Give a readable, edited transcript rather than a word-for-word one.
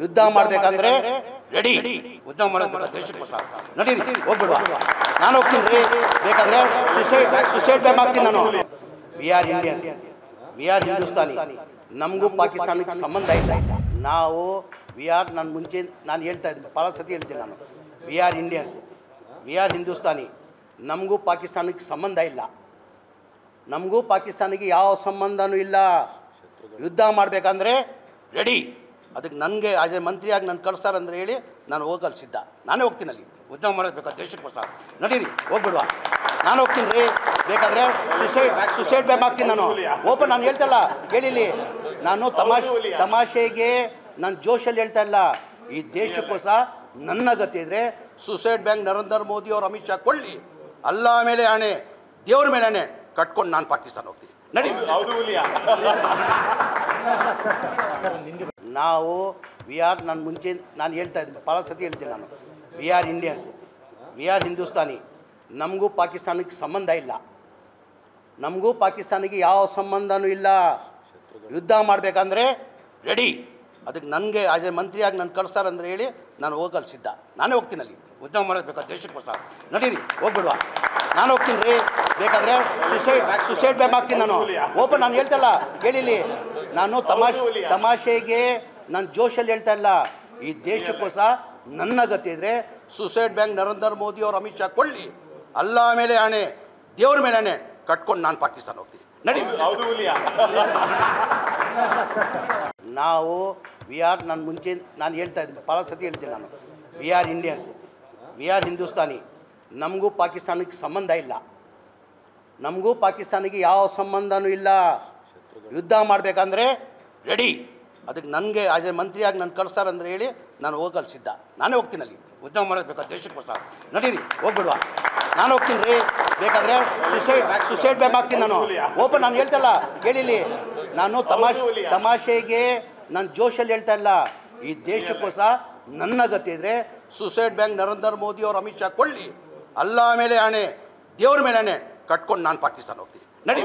ಯುದ್ಧ ಮಾಡಬೇಕಂದ್ರೆ ರೆಡಿ, ಯುದ್ಧ ಮಾಡಬೇಕು ದೇಶಕ್ಕೋಸ್ಕರ ನಡೀರಿ, ಹೋಗ್ಬಿಡುವ. ನಾನು ಹೋಗ್ತೀನಿ ರೀ, ಬೇಕಾದ್ರೆ ಸುಸೈಡ್ ಬ್ಯಾಕ್ ಆಗ್ತೀನಿ ನಾನು. We are Indians, we are Hindustani. ನಮಗೂ ಪಾಕಿಸ್ತಾನಕ್ಕೆ ಸಂಬಂಧ ಇಲ್ಲ. ನಾವು ನಾನು ಮುಂಚೆ ಹೇಳ್ತಾ ಇದ್ದೀನಿ, ಭಾಳ ಸತಿ ಹೇಳ್ತೀನಿ ನಾನು. We are Indians, we are Hindustani. ನಮಗೂ ಪಾಕಿಸ್ತಾನಕ್ಕೆ ಸಂಬಂಧ ಇಲ್ಲ. ನಮಗೂ ಪಾಕಿಸ್ತಾನಿಗೆ ಯಾವ ಸಂಬಂಧನೂ ಇಲ್ಲ. ಯುದ್ಧ ಮಾಡಬೇಕಂದ್ರೆ ರೆಡಿ. ಅದಕ್ಕೆ ನನಗೆ ಆಸ್ ಎ ಮಂತ್ರಿಯಾಗಿ ನಾನು ಕಳಿಸ್ತಾರಂದ್ರೆ ಹೇಳಿ ನಾನು ಹೋಗಲು ಸಿದ್ಧ. ನಾನೇ ಹೋಗ್ತೀನಿ ಅಲ್ಲಿ, ಯುದ್ಧ ಮಾಡಬೇಕು ದೇಶಕ್ಕೋಸ್ಕರ ನಡೀರಿ, ಹೋಗ್ಬಿಡುವ. ನಾನು ಹೋಗ್ತೀನಿ ರೀ, ಬೇಕಾದರೆ ಸುಸೈಡ್ ಬ್ಯಾಕ್ ಆಗ್ತೀನಿ ನಾನು. ಓಪನ್ ನಾನು ಹೇಳ್ತಲ್ಲ, ಕೇಳಿಲಿ. ನಾನು ತಮಾಷೆಗೆ ನಾನು ಜೋಶಲ್ಲಿ ಹೇಳ್ತಾ ಇಲ್ಲ. ಈ ದೇಶಕ್ಕೋಸ್ಕರ ನನ್ನ ಗತಿ ಇದ್ದರೆ ಸುಸೈಡ್ ಬ್ಯಾಂಕ್ ನರೇಂದ್ರ ಮೋದಿ ಅವರು ಅಮಿತ್ ಶಾ ಕೊಳ್ಳಿ, ಅಲ್ಲ ಮೇಲೆ ಆಣೆ, ದೇವ್ರ ಮೇಲೆ ಆಣೆ ಕಟ್ಕೊಂಡು ನಾನು ಪಾಕಿಸ್ತಾನ ಹೋಗ್ತೀನಿ. ನಡಿ. ನಾವು ನಾನು ಮುಂಚೆ ಹೇಳ್ತಾ ಇದ್ದೀನಿ, ಭಾಳ ಸತಿ ಹೇಳ್ತೀನಿ ನಾನು. We are Indians, we are Hindustani. ನಮಗೂ ಪಾಕಿಸ್ತಾನಕ್ಕೆ ಸಂಬಂಧ ಇಲ್ಲ. ನಮಗೂ ಪಾಕಿಸ್ತಾನಿಗೆ ಯಾವ ಸಂಬಂಧನೂ ಇಲ್ಲ. ಯುದ್ಧ ಮಾಡಬೇಕಂದ್ರೆ ರೆಡಿ. ಅದಕ್ಕೆ ನನಗೆ ಆಸ್ ಎ ಮಂತ್ರಿಯಾಗಿ ನಾನು ಕಳಿಸ್ತಾರಂದ್ರೆ ಹೇಳಿ ನಾನು ಹೋಗಲು ಸಿದ್ಧ. ನಾನೇ ಹೋಗ್ತೀನಿ ಅಲ್ಲಿ, ಯುದ್ಧ ಮಾಡಬೇಕು ದೇಶಕ್ಕೋಸ್ಕರ ನಡೀರಿ, ಹೋಗ್ಬಿಡುವ. ನಾನು ಹೋಗ್ತೀನಿ ರೀ, ಬೇಕಾದರೆ ಸುಸೈಡ್ ಬ್ಯಾಕ್ ಆಗ್ತೀನಿ ನಾನು. ಓಪನ್ ನಾನು ಹೇಳ್ತಲ್ಲ, ಕೇಳಿಲಿ. ನಾನು ತಮಾಷೆಗೆ ನಾನು ಜೋಶಲ್ಲಿ ಹೇಳ್ತಾ ಇಲ್ಲ. ಈ ದೇಶಕ್ಕೋಸ್ಕರ ನನ್ನ ಗತಿ ಇದ್ದರೆ ಸುಸೈಡ್ ಬ್ಯಾಂಕ್ ನರೇಂದ್ರ ಮೋದಿ ಅವರು ಅಮಿತ್ ಶಾ ಕೊಳ್ಳಿ, ಅಲ್ಲ ಮೇಲೆ ಆಣೆ, ದೇವ್ರ ಮೇಲೆ ಆಣೆ ಕಟ್ಕೊಂಡು ನಾನು ಪಾಕಿಸ್ತಾನ ಹೋಗ್ತೀನಿ. ನಡಿ. ನಾವು ನಾನು ಮುಂಚೆ ಹೇಳ್ತಾ ಇದ್ದೀನಿ, ಭಾಳ ಸತಿ ಹೇಳ್ತೀನಿ ನಾನು. We are Indians, we are Hindustani. ನಮಗೂ ಪಾಕಿಸ್ತಾನಕ್ಕೆ ಸಂಬಂಧ ಇಲ್ಲ. ನಮಗೂ ಪಾಕಿಸ್ತಾನಿಗೆ ಯಾವ ಸಂಬಂಧನೂ ಇಲ್ಲ. ಯುದ್ಧ ಮಾಡಬೇಕಂದ್ರೆ ರೆಡಿ. ಅದಕ್ಕೆ ನನಗೆ ಆಸ್ ಎ ಮಂತ್ರಿಯಾಗಿ ನಾನು ಕಳಿಸ್ತಾರಂದ್ರೆ ಹೇಳಿ ನಾನು ಹೋಗಲು ಸಿದ್ಧ. ನಾನೇ ಹೋಗ್ತೀನಿ ಅಲ್ಲಿ, ಯುದ್ಧ ಮಾಡಬೇಕು ದೇಶಕ್ಕೋಸ್ಕರ ನಡೀರಿ, ಹೋಗ್ಬಿಡುವ. ನಾನು ಹೋಗ್ತೀನಿ ರೀ, ಬೇಕಾದರೆ ಸುಸೈಡ್ ಬ್ಯಾಕ್ ಆಗ್ತೀನಿ ನಾನು. ಓಪನ್ ನಾನು ಹೇಳ್ತಲ್ಲ, ಕೇಳಿಲಿ. ನಾನು ತಮಾಷೆಗೆ ನಾನು ಜೋಶಲ್ಲಿ ಹೇಳ್ತಾ ಇಲ್ಲ. ಈ ದೇಶಕ್ಕೋಸ್ಕರ ನನ್ನ ಗತಿ ಇದ್ದರೆ ಸುಸೈಡ್ ಬ್ಯಾಂಕ್ ನರೇಂದ್ರ ಮೋದಿ ಅವರು ಅಮಿತ್ ಶಾ ಕೊಳ್ಳಿ, ಅಲ್ಲ ಮೇಲೆ ಆಣೆ, ದೇವ್ರ ಮೇಲೆ ಆಣೆ ಕಟ್ಕೊಂಡು ನಾನು ಪಾಕಿಸ್ತಾನ ಹೋಗ್ತೀನಿ. ನಡಿ.